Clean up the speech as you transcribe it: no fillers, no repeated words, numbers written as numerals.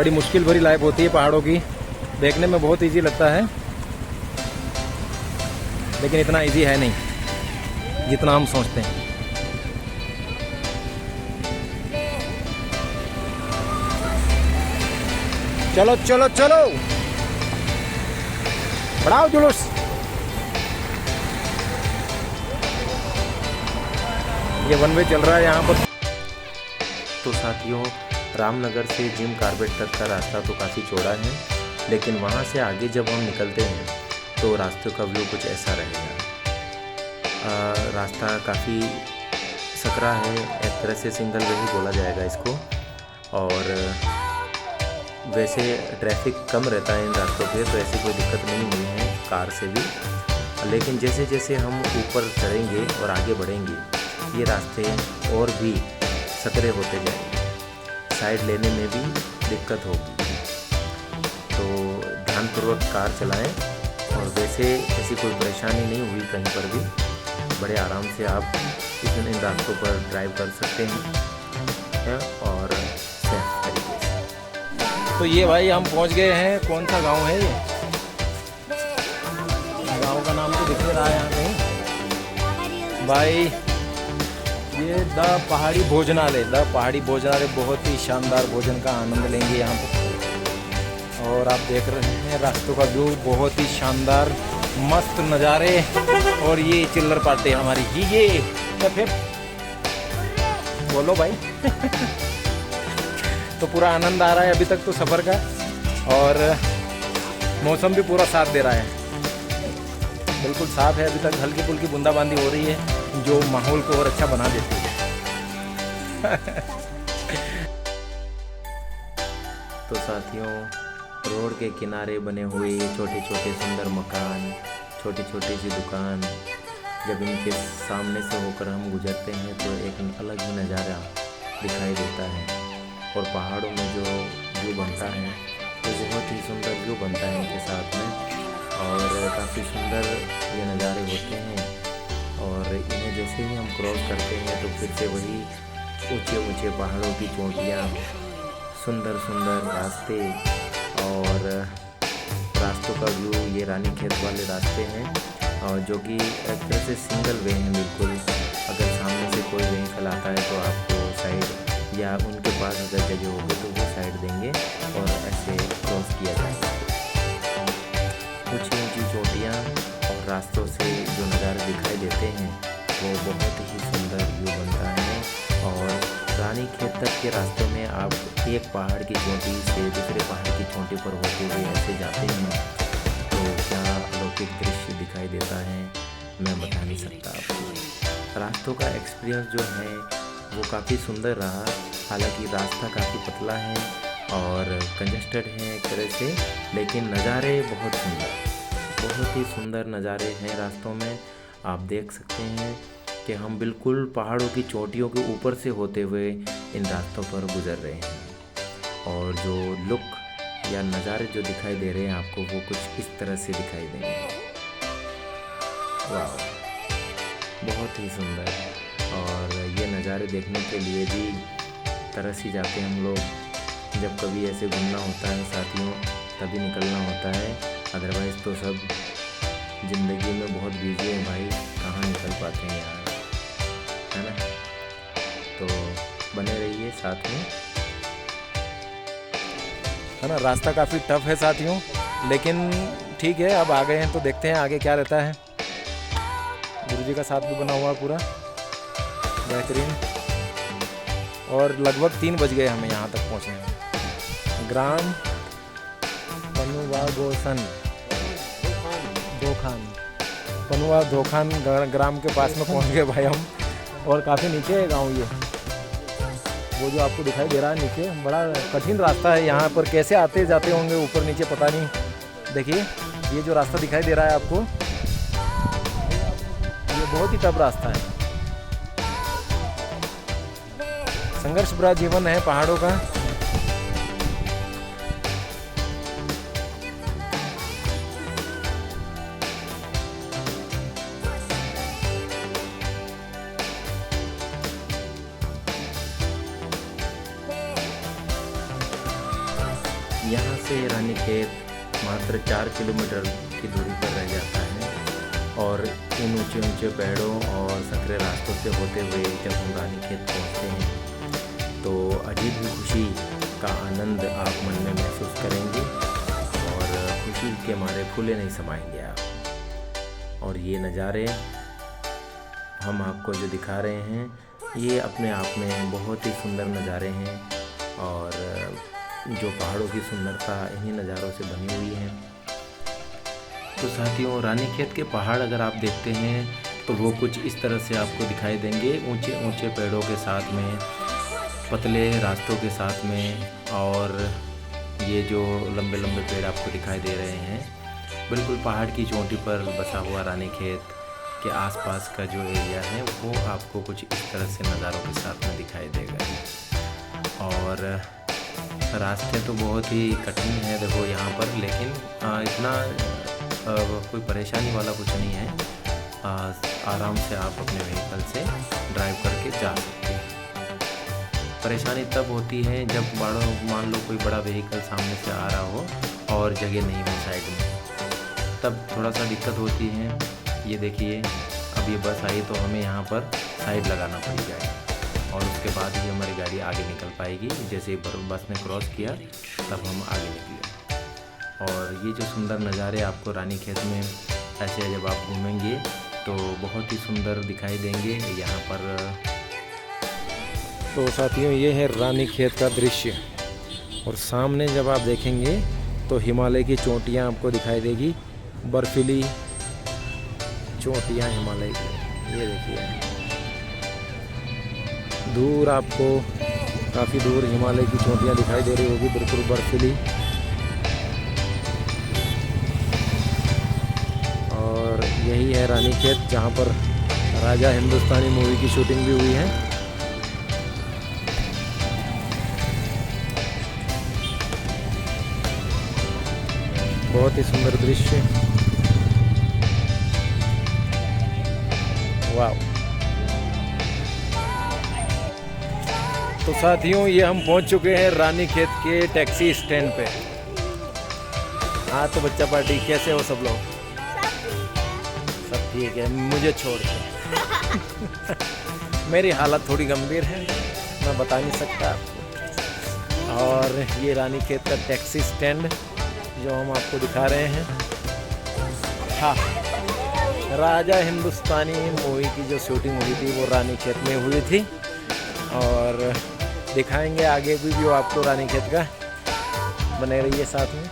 बड़ी मुश्किल भरी लाइफ होती है पहाड़ों की। देखने में बहुत इजी लगता है लेकिन इतना इजी है नहीं जितना हम सोचते हैं। चलो चलो चलो, बढ़ाओ जुलूस। ये वन वे चल रहा है यहाँ पर। तो साथियों, रामनगर से जिम कार्बेट तक का रास्ता तो काफ़ी चौड़ा है, लेकिन वहाँ से आगे जब हम निकलते हैं तो रास्ते का व्यू कुछ ऐसा रहेगा। रास्ता काफ़ी सकरा है, एक तरह से सिंगल वे ही बोला जाएगा इसको। और वैसे ट्रैफिक कम रहता है इन रास्तों पे, तो ऐसी कोई दिक्कत नहीं हुई है कार से भी। लेकिन जैसे जैसे हम ऊपर चढ़ेंगे और आगे बढ़ेंगे, ये रास्ते और भी सकरे होते जाएंगे, साइड लेने में भी दिक्कत होगी। तो ध्यानपूर्वक कार चलाएं। और वैसे ऐसी कोई परेशानी नहीं हुई कहीं पर भी, बड़े आराम से आप इन रास्तों पर ड्राइव कर सकते हैं और सेफ तरीके से। तो ये भाई हम पहुंच गए हैं। कौन सा गांव है ये? गांव का नाम तो दिख नहीं रहा है यहाँ कहीं भाई। ये द पहाड़ी भोजनालय, द पहाड़ी भोजनालय, बहुत ही शानदार भोजन का आनंद लेंगे यहाँ पर। और आप देख रहे हैं रास्तों का व्यू, बहुत ही शानदार मस्त नज़ारे। और ये चिल्लर पार्टी हमारी ये तो फिर बोलो भाई। तो पूरा आनंद आ रहा है अभी तक तो सफ़र का, और मौसम भी पूरा साथ दे रहा है, बिल्कुल साफ है। अभी तक हल्की फुल्की बूंदाबांदी हो रही है जो माहौल को और अच्छा बना देती है। तो साथियों, रोड के किनारे बने हुए छोटे छोटे सुंदर मकान, छोटी छोटी सी दुकान, जब इनके सामने से होकर हम गुजरते हैं तो एक अलग ही नज़ारा दिखाई देता है। और पहाड़ों में जो व्यू बनता है तो बहुत ही सुंदर व्यू बनता है इनके साथ में, और काफ़ी सुंदर ये नज़ारे होते हैं। और इन्हें जैसे ही हम क्रॉस करते हैं तो फिर से वही ऊंचे ऊंचे पहाड़ों की चोटियाँ, सुंदर सुंदर रास्ते, और रास्तों का व्यू। ये रानीखेत वाले रास्ते हैं, और जो कि एक तरह से सिंगल वे हैं बिल्कुल। अगर सामने से कोई व्हीकल आता है तो आपको साइड, या उनके पास अगर जगह होगी तो वो साइड देंगे और ऐसे क्रॉस किया जाएगा। ऊंची ऊंची चोटियाँ और रास्तों से जो नज़ारे दिखाई देते हैं वो बहुत ही सुंदर व्यू बनता है। और रानीखेत तक के रास्ते में आप एक पहाड़ की चोटी से दूसरे पहाड़ की चोटी पर होते हुए ऐसे जाते हैं तो क्या अलौकिक दृश्य दिखाई देता है, मैं बता नहीं सकता आपको। रास्तों का एक्सपीरियंस जो है वो काफ़ी सुंदर रहा। हालांकि रास्ता काफ़ी पतला है और कंजस्टेड है एक तरह से, लेकिन नज़ारे बहुत सुंदर, बहुत ही सुंदर नज़ारे हैं रास्तों में। आप देख सकते हैं कि हम बिल्कुल पहाड़ों की चोटियों के ऊपर से होते हुए इन रास्तों पर गुजर रहे हैं। और जो लुक या नज़ारे जो दिखाई दे रहे हैं आपको, वो कुछ इस तरह से दिखाई देंगे। वाह, बहुत ही सुंदर। और ये नज़ारे देखने के लिए भी तरस ही जाते हैं हम लोग। जब कभी ऐसे घूमना होता है साथियों तभी निकलना होता है, अदरवाइज़ तो सब ज़िंदगी में बहुत बिजी हैं भाई, कहाँ निकल पाते हैं यार, है ना। तो बने रहिए साथ में, है ना। रास्ता काफ़ी टफ है साथियों, लेकिन ठीक है, अब आ गए हैं तो देखते हैं आगे क्या रहता है। गुरुजी का साथ भी बना हुआ पूरा बेहतरीन। और लगभग 3 बज गए हमें यहाँ तक पहुँचने में। ग्राम पनुआ धोखान ग्राम के पास में पहुँच गए भाई हम। और काफ़ी नीचे है गाँव ये, वो जो आपको दिखाई दे रहा है नीचे। बड़ा कठिन रास्ता है यहाँ पर, कैसे आते जाते होंगे ऊपर नीचे पता नहीं। देखिए ये जो रास्ता दिखाई दे रहा है आपको, ये बहुत ही टफ रास्ता है। संघर्ष भरा जीवन है पहाड़ों का। यहाँ से रानीखेत मात्र 4 किलोमीटर की दूरी पर रह जाता है और इन ऊंचे ऊंचे पेड़ों और संकरे रास्तों से होते हुए जब हम रानीखेत पहुँचते हैं तो अजीब ही खुशी का आनंद आप मन में महसूस करेंगे और खुशी के मारे फूले नहीं समाएंगे आप। और ये नज़ारे हम आपको जो दिखा रहे हैं ये अपने आप में बहुत ही सुंदर नज़ारे हैं और जो पहाड़ों की सुंदरता इन्हीं नज़ारों से बनी हुई है। तो साथियों, रानीखेत के पहाड़ अगर आप देखते हैं तो वो कुछ इस तरह से आपको दिखाई देंगे, ऊंचे ऊंचे पेड़ों के साथ में, पतले रास्तों के साथ में, और ये जो लंबे लंबे पेड़ आपको दिखाई दे रहे हैं बिल्कुल पहाड़ की चोटी पर बसा हुआ रानीखेत के आसपास का जो एरिया है वो आपको कुछ इस तरह से नज़ारों के साथ में दिखाई देगा। और रास्ते तो बहुत ही कठिन है देखो यहाँ पर, लेकिन इतना कोई परेशानी वाला कुछ नहीं है। आराम से आप अपने व्हीकल से ड्राइव करके जा सकते हैं। परेशानी तब होती है जब मान लो कोई बड़ा व्हीकल सामने से आ रहा हो और जगह नहीं हो साइड में, तब थोड़ा सा दिक्कत होती है। ये देखिए अब ये बस आई तो हमें यहाँ पर साइड लगाना पड़ेगा और उसके बाद ही हमारी गाड़ी आगे निकल पाएगी। जैसे बस ने क्रॉस किया तब हम आगे निकले। और ये जो सुंदर नज़ारे आपको रानीखेत में ऐसे जब आप घूमेंगे तो बहुत ही सुंदर दिखाई देंगे यहाँ पर। तो साथियों, ये है रानीखेत का दृश्य और सामने जब आप देखेंगे तो हिमालय की चोटियाँ आपको दिखाई देगी, बर्फीली चोटियाँ हिमालय की। ये देखिए दूर आपको काफ़ी दूर हिमालय की चोटियाँ दिखाई दे रही होगी, बिल्कुल बर्फीली। और यही है रानीखेत जहाँ पर राजा हिंदुस्तानी मूवी की शूटिंग भी हुई है। बहुत ही सुंदर दृश्य, वाह। तो साथियों, ये हम पहुंच चुके हैं रानीखेत के टैक्सी स्टैंड पे। हाँ तो बच्चा पार्टी, कैसे हो सब लोग? सब ठीक है, मुझे छोड़ के। मेरी हालत थोड़ी गंभीर है, मैं बता नहीं सकता आपको। और ये रानीखेत का टैक्सी स्टैंड जो हम आपको दिखा रहे हैं। हाँ, राजा हिंदुस्तानी मूवी की जो शूटिंग हुई थी वो रानीखेत में हुई थी और दिखाएंगे आगे भी व्यू आपको रानीखेत का। बने रहिए साथ में।